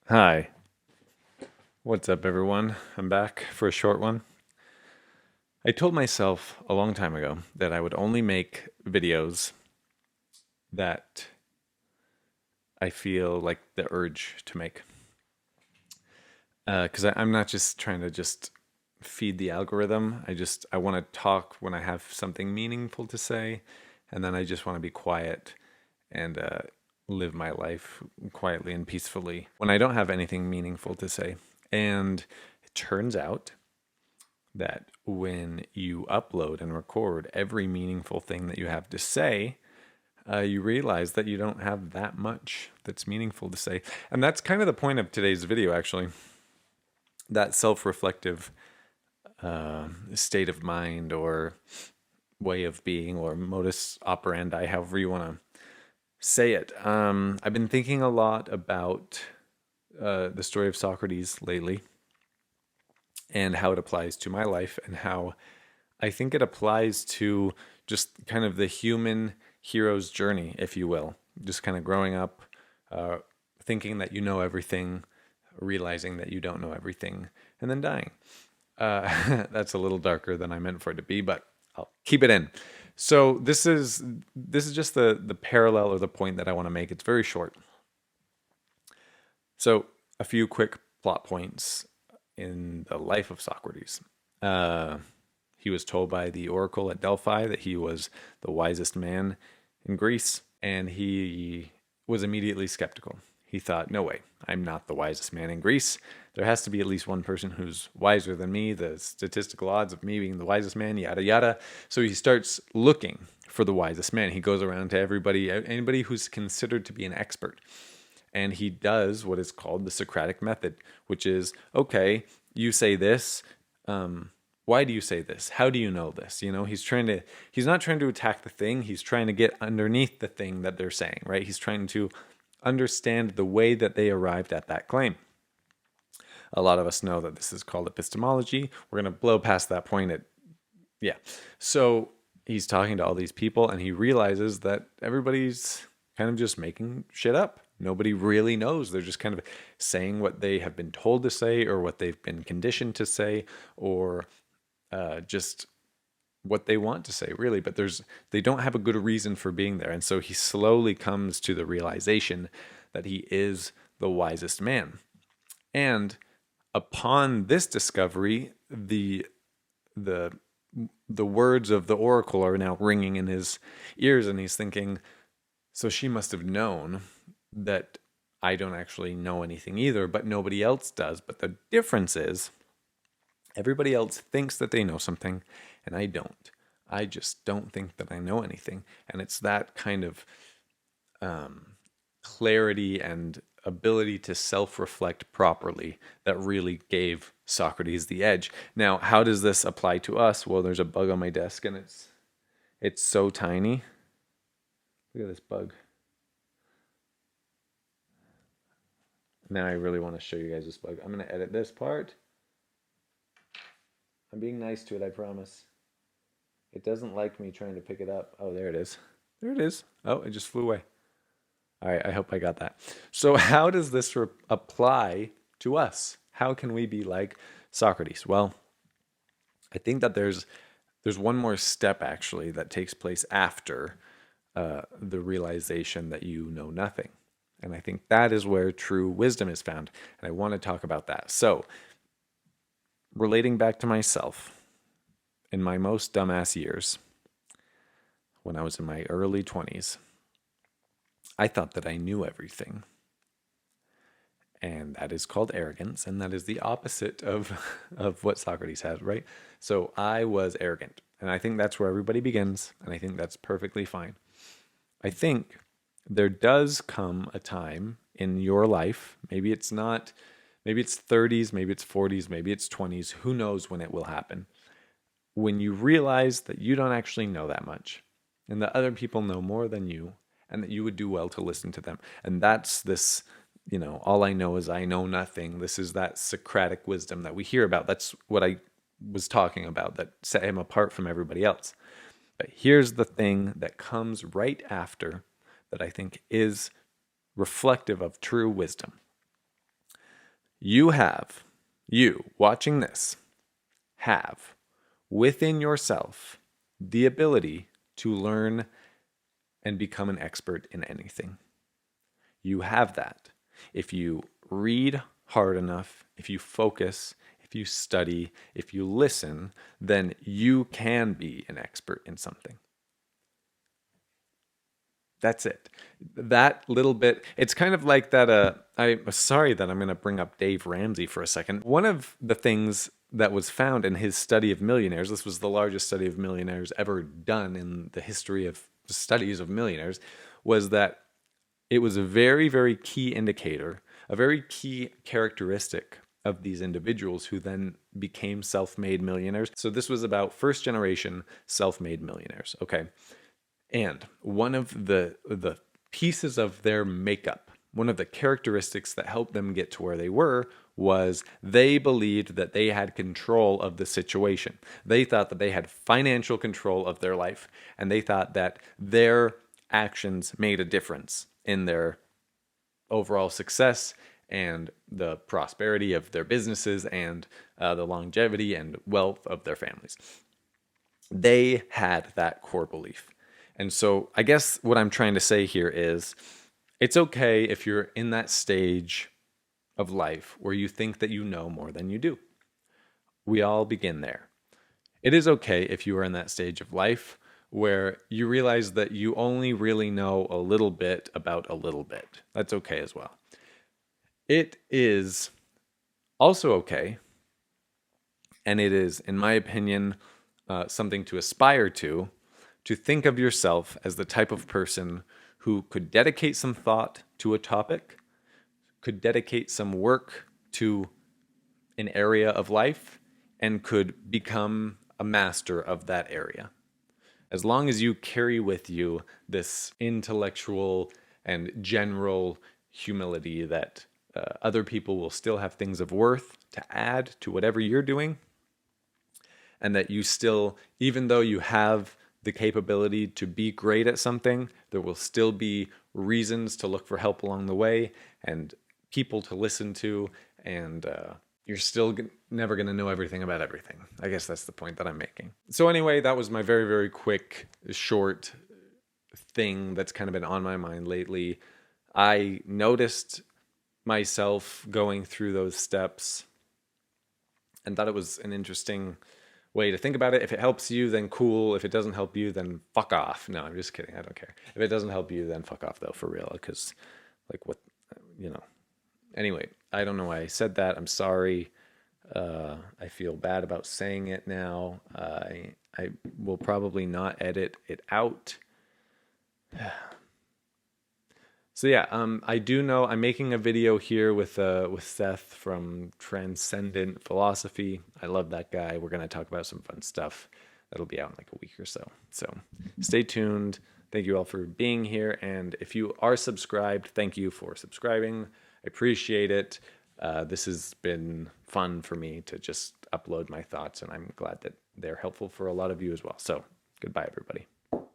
Hi, what's up, everyone? I'm back for a short one. I told myself a long time ago that I would only make videos that I feel like the urge to make. Because I'm not just trying to just feed the algorithm. I want to talk when I have something meaningful to say, and then I just want to be quiet and live my life quietly and peacefully when I don't have anything meaningful to say. And it turns out that when you upload and record every meaningful thing that you have to say, you realize that you don't have that much that's meaningful to say. And that's kind of the point of today's video, actually. That self reflective state of mind or way of being or modus operandi, however you want to say it. I've been thinking a lot about the story of Socrates lately and how it applies to my life and how I think it applies to just kind of the human hero's journey, if you will. Just kind of growing up, thinking that you know everything, realizing that you don't know everything, and then dying. That's a little darker than I meant for it to be, but I'll keep it in. So this is just the parallel or the point that I want to make. It's very short. So a few quick plot points in the life of Socrates. He was told by the oracle at Delphi that he was the wisest man in Greece, and he was immediately skeptical. He thought, no way, I'm not the wisest man in Greece. There has to be at least one person who's wiser than me. The statistical odds of me being the wisest man, yada, yada. So he starts looking for the wisest man. He goes around to anybody who's considered to be an expert. And he does what is called the Socratic method, which is, okay, you say this. Why do you say this? How do you know this? He's not trying to attack the thing. He's trying to get underneath the thing that they're saying, right? He's trying to understand the way that they arrived at that claim. A lot of us know that this is called epistemology. We're going to blow past that point. So he's talking to all these people and he realizes that everybody's kind of just making shit up. Nobody really knows. They're just kind of saying what they have been told to say or what they've been conditioned to say or just what they want to say, really. But they don't have a good reason for being there. And so he slowly comes to the realization that he is the wisest man. And upon this discovery, the words of the oracle are now ringing in his ears, and he's thinking, so she must have known that I don't actually know anything either, but nobody else does. But the difference is everybody else thinks that they know something, and I don't. I just don't think that I know anything. And it's that kind of clarity and ability to self-reflect properly that really gave Socrates the edge. Now, how does this apply to us? Well, there's a bug on my desk, and it's so tiny. Look at this bug. Now I really want to show you guys this bug. I'm going to edit this part. I'm being nice to it, I promise. It doesn't like me trying to pick it up. Oh, there it is. There it is. Oh, it just flew away. All right, I hope I got that. So how does this apply to us? How can we be like Socrates? Well, I think that there's one more step, actually, that takes place after the realization that you know nothing. And I think that is where true wisdom is found. And I want to talk about that. So, relating back to myself, in my most dumbass years, when I was in my early 20s, I thought that I knew everything. And that is called arrogance. And that is the opposite of what Socrates has, right? So I was arrogant. And I think that's where everybody begins. And I think that's perfectly fine. I think there does come a time in your life, maybe it's 30s, maybe it's 40s, maybe it's 20s, who knows when it will happen, when you realize that you don't actually know that much and that other people know more than you and that you would do well to listen to them. And that's this, all I know is I know nothing. This is that Socratic wisdom that we hear about. That's what I was talking about that set him apart from everybody else. But here's the thing that comes right after that I think is reflective of true wisdom. You watching this, have within yourself the ability to learn and become an expert in anything. You have that. If you read hard enough, if you focus, if you study, if you listen, then you can be an expert in something. That's it. That little bit, it's kind of like that. I'm sorry that I'm going to bring up Dave Ramsey for a second. One of the things that was found in his study of millionaires, this was the largest study of millionaires ever done in the history of studies of millionaires, was that it was a very, very key indicator, a very key characteristic of these individuals who then became self-made millionaires. So this was about first generation self-made millionaires. Okay. And one of the pieces of their makeup, one of the characteristics that helped them get to where they were, was they believed that they had control of the situation. They thought that they had financial control of their life, and they thought that their actions made a difference in their overall success and the prosperity of their businesses and the longevity and wealth of their families. They had that core belief. And so I guess what I'm trying to say here is it's okay if you're in that stage of life where you think that you know more than you do. We all begin there. It is okay if you are in that stage of life where you realize that you only really know a little bit about a little bit. That's okay as well. It is also okay, and it is, in my opinion, something to aspire to think of yourself as the type of person who could dedicate some thought to a topic, could dedicate some work to an area of life, and could become a master of that area. As long as you carry with you this intellectual and general humility that other people will still have things of worth to add to whatever you're doing, and that you still, even though you have the capability to be great at something, there will still be reasons to look for help along the way and people to listen to, and you're still never going to know everything about everything. I guess that's the point that I'm making. So anyway, that was my very, very quick, short thing that's kind of been on my mind lately. I noticed myself going through those steps and thought it was an interesting way to think about it. If it helps you, then cool. If it doesn't help you, then fuck off. No, I'm just kidding. I don't care. If it doesn't help you, then fuck off though, for real. Because like what, you know. Anyway, I don't know why I said that. I'm sorry. I feel bad about saying it now. I will probably not edit it out. So yeah, I do know I'm making a video here with Seth from Transcendent Philosophy. I love that guy. We're gonna talk about some fun stuff. That'll be out in like a week or so. So stay tuned. Thank you all for being here. And if you are subscribed, thank you for subscribing. I appreciate it. This has been fun for me to just upload my thoughts, and I'm glad that they're helpful for a lot of you as well. So goodbye, everybody.